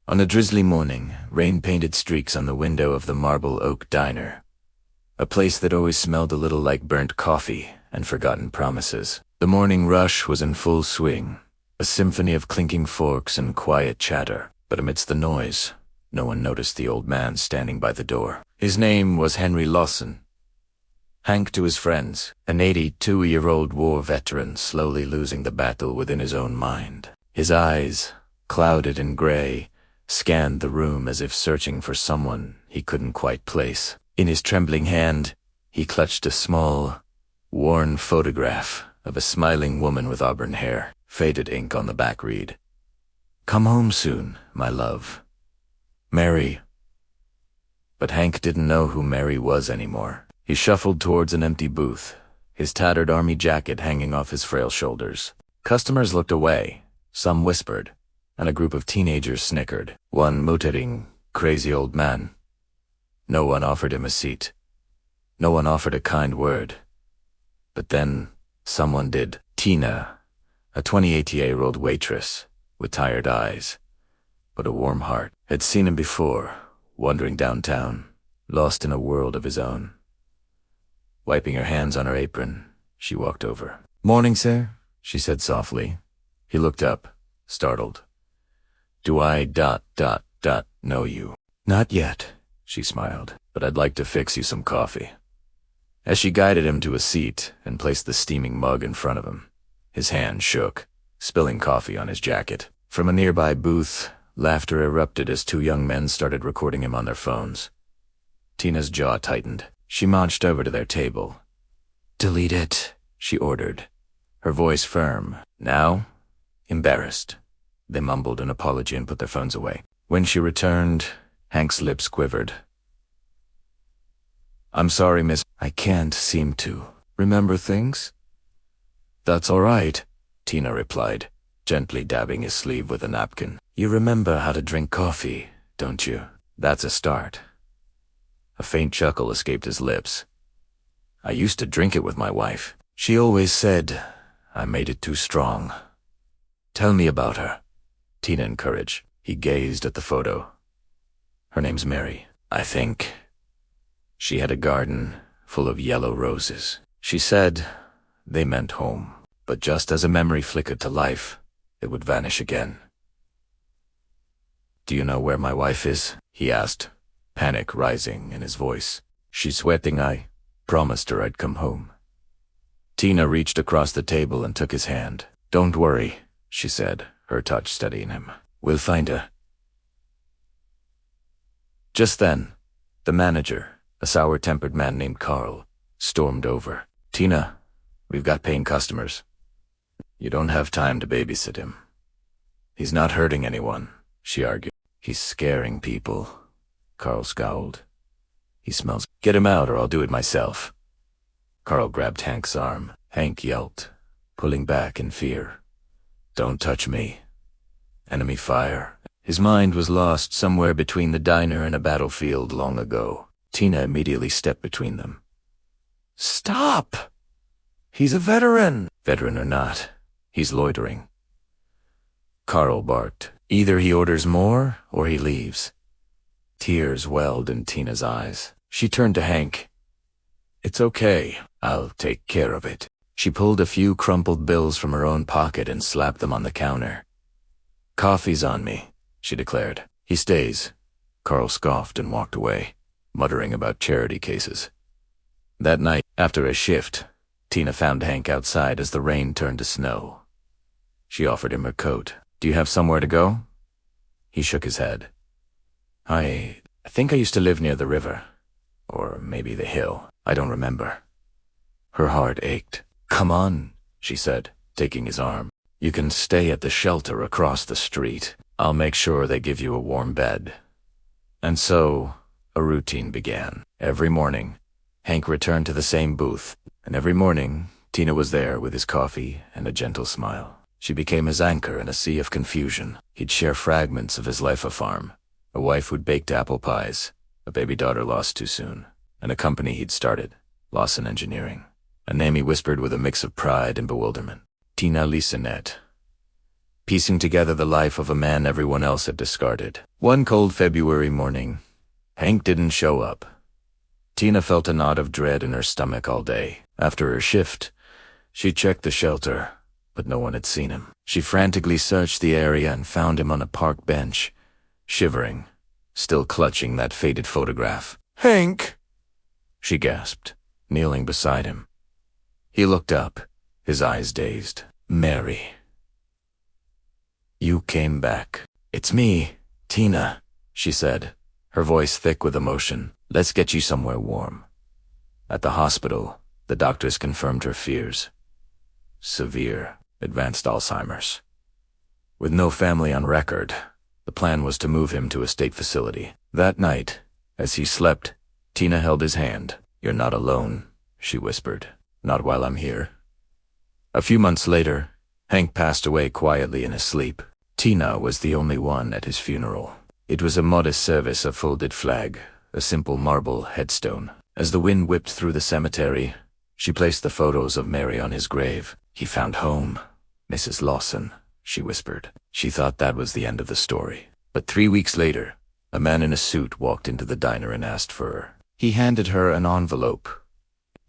On a drizzly morning, rain painted streaks on the window of the Marble Oak Diner, a place that always smelled a little like burnt coffee and forgotten promises. The morning rush was in full swing, a symphony of clinking forks and quiet chatter. But amidst the noise, no one noticed the old man standing by the door. His name was Henry Lawson. Hank to his friends, an 82-year-old war veteran slowly losing the battle within his own mind. His eyes, clouded and gray, scanned the room as if searching for someone he couldn't quite place. In his trembling hand, he clutched a small, worn photograph of a smiling woman with auburn hair. Faded ink on the back read, "Come home soon, my love. Mary." But Hank didn't know who Mary was anymore. He shuffled towards an empty booth, his tattered army jacket hanging off his frail shoulders. Customers looked away, some whispered, and a group of teenagers snickered. One muttering, "Crazy old man." No one offered him a seat. No one offered a kind word. But then, someone did. Tina, a 28-year-old waitress, with tired eyes, but a warm heart, had seen him before, wandering downtown, lost in a world of his own. Wiping her hands on her apron, she walked over. "Morning, sir," she said softly. He looked up, startled. "Do I know you?" "Not yet," she smiled, "but I'd like to fix you some coffee." As she guided him to a seat and placed the steaming mug in front of him, his hand shook, spilling coffee on his jacket. From a nearby booth, laughter erupted as two young men started recording him on their phones. Tina's jaw tightened. She marched over to their table. "Delete it," she ordered, her voice firm. Now, embarrassed, they mumbled an apology and put their phones away. When she returned, Hank's lips quivered. "I'm sorry, miss. I can't seem to remember things." "That's all right," Tina replied, gently dabbing his sleeve with a napkin. "You remember how to drink coffee, don't you? That's a start." A faint chuckle escaped his lips. "I used to drink it with my wife. She always said I made it too strong." "Tell me about her," Tina encouraged. He gazed at the photo. "Her name's Mary, I think. She had a garden full of yellow roses. She said they meant home. But just as a memory flickered to life, it would vanish again." "Do you know where my wife is?" he asked, panic rising in his voice. "She's sweating. I promised her I'd come home." Tina reached across the table and took his hand. "Don't worry," she said, her touch steadying him. "We'll find her." Just then, the manager, a sour-tempered man named Carl, stormed over. "Tina, we've got paying customers. You don't have time to babysit him." "He's not hurting anyone," she argued. "He's scaring people," Carl scowled. "He smells. Get him out or I'll do it myself." Carl grabbed Hank's arm. Hank yelped, pulling back in fear. "Don't touch me. Enemy fire." His mind was lost somewhere between the diner and a battlefield long ago. Tina immediately stepped between them. "Stop! He's a veteran." "Veteran or not, he's loitering." Carl barked. "Either he orders more or he leaves." Tears welled in Tina's eyes. She turned to Hank. "It's okay. I'll take care of it." She pulled a few crumpled bills from her own pocket and slapped them on the counter. "Coffee's on me," she declared. "He stays." Carl scoffed and walked away, muttering about charity cases. That night, after a shift, Tina found Hank outside as the rain turned to snow. She offered him her coat. "Do you have somewhere to go?" He shook his head. I think I used to live near the river. Or maybe the hill. I don't remember." Her heart ached. "Come on," she said, taking his arm. "You can stay at the shelter across the street. I'll make sure they give you a warm bed." And so, a routine began. Every morning, Hank returned to the same booth, and every morning, Tina was there with his coffee and a gentle smile. She became his anchor in a sea of confusion. He'd share fragments of his life farm, a wife who'd baked apple pies, a baby daughter lost too soon, and a company he'd started, Lawson Engineering, a name he whispered with a mix of pride and bewilderment. Tina Lisonette. piecing together the life of a man everyone else had discarded. One cold February morning, Hank didn't show up. Tina felt a knot of dread in her stomach all day. After her shift, she checked the shelter, but no one had seen him. She frantically searched the area and found him on a park bench, shivering, still clutching that faded photograph. "Hank!" she gasped, kneeling beside him. He looked up, his eyes dazed. "Mary. You came back." "It's me, Tina," she said, her voice thick with emotion. "Let's get you somewhere warm." At the hospital, the doctors confirmed her fears. Severe, advanced Alzheimer's. With no family on record, the plan was to move him to a state facility. That night, as he slept, Tina held his hand. "You're not alone," she whispered. "Not while I'm here." A few months later, Hank passed away quietly in his sleep. Tina was the only one at his funeral. It was a modest service of folded flag, a simple marble headstone. As the wind whipped through the cemetery, she placed the photos of Mary on his grave. "He found home, Mrs. Lawson," she whispered. She thought that was the end of the story. But 3 weeks later, a man in a suit walked into the diner and asked for her. He handed her an envelope.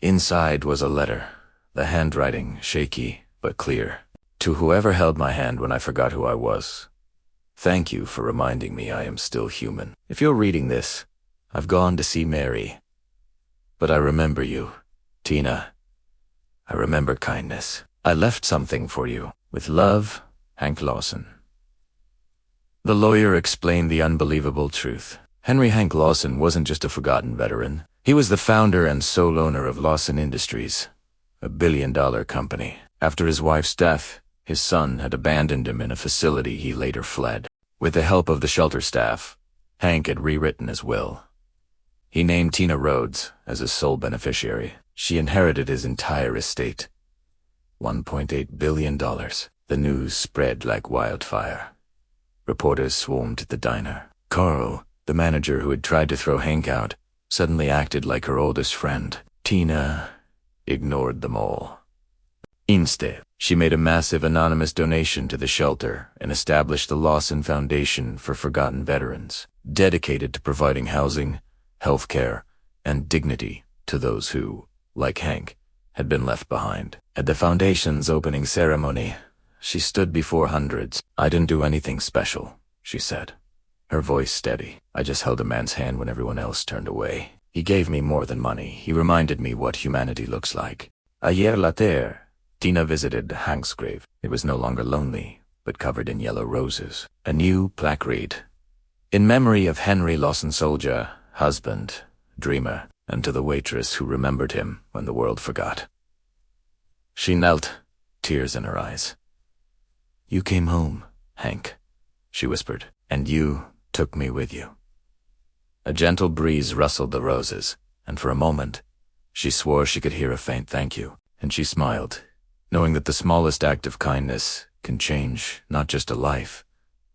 Inside was a letter, the handwriting shaky but clear. "To whoever held my hand when I forgot who I was, thank you for reminding me I am still human. If you're reading this, I've gone to see Mary. But I remember you, Tina. I remember kindness. I left something for you. With love, Hank Lawson." The lawyer explained the unbelievable truth. Henry Hank Lawson wasn't just a forgotten veteran. He was the founder and sole owner of Lawson Industries, a billion-dollar company. After his wife's death, his son had abandoned him in a facility he later fled. With the help of the shelter staff, Hank had rewritten his will. He named Tina Rhodes as his sole beneficiary. She inherited his entire estate, $1.8 billion. The news spread like wildfire. Reporters swarmed the diner. Carl, the manager who had tried to throw Hank out, suddenly acted like her oldest friend. Tina ignored them all. Instead, she made a massive anonymous donation to the shelter and established the Lawson Foundation for Forgotten Veterans, dedicated to providing housing, health care, and dignity to those who, like Hank, had been left behind. At the foundation's opening ceremony, she stood before hundreds. "I didn't do anything special," she said, her voice steady. "I just held a man's hand when everyone else turned away. He gave me more than money. He reminded me what humanity looks like." A year later, Tina visited Hank's grave. It was no longer lonely, but covered in yellow roses. A new plaque read, "In memory of Henry Lawson, soldier, husband, dreamer, and to the waitress who remembered him when the world forgot." She knelt, tears in her eyes. "You came home, Hank," she whispered, "and you took me with you." A gentle breeze rustled the roses, and for a moment, she swore she could hear a faint thank you, and she smiled, knowing that the smallest act of kindness can change not just a life,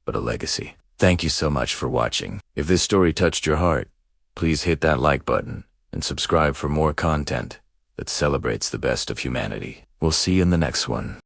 but a legacy. Thank you so much for watching. If this story touched your heart, please hit that like button and subscribe for more content that celebrates the best of humanity. We'll see you in the next one.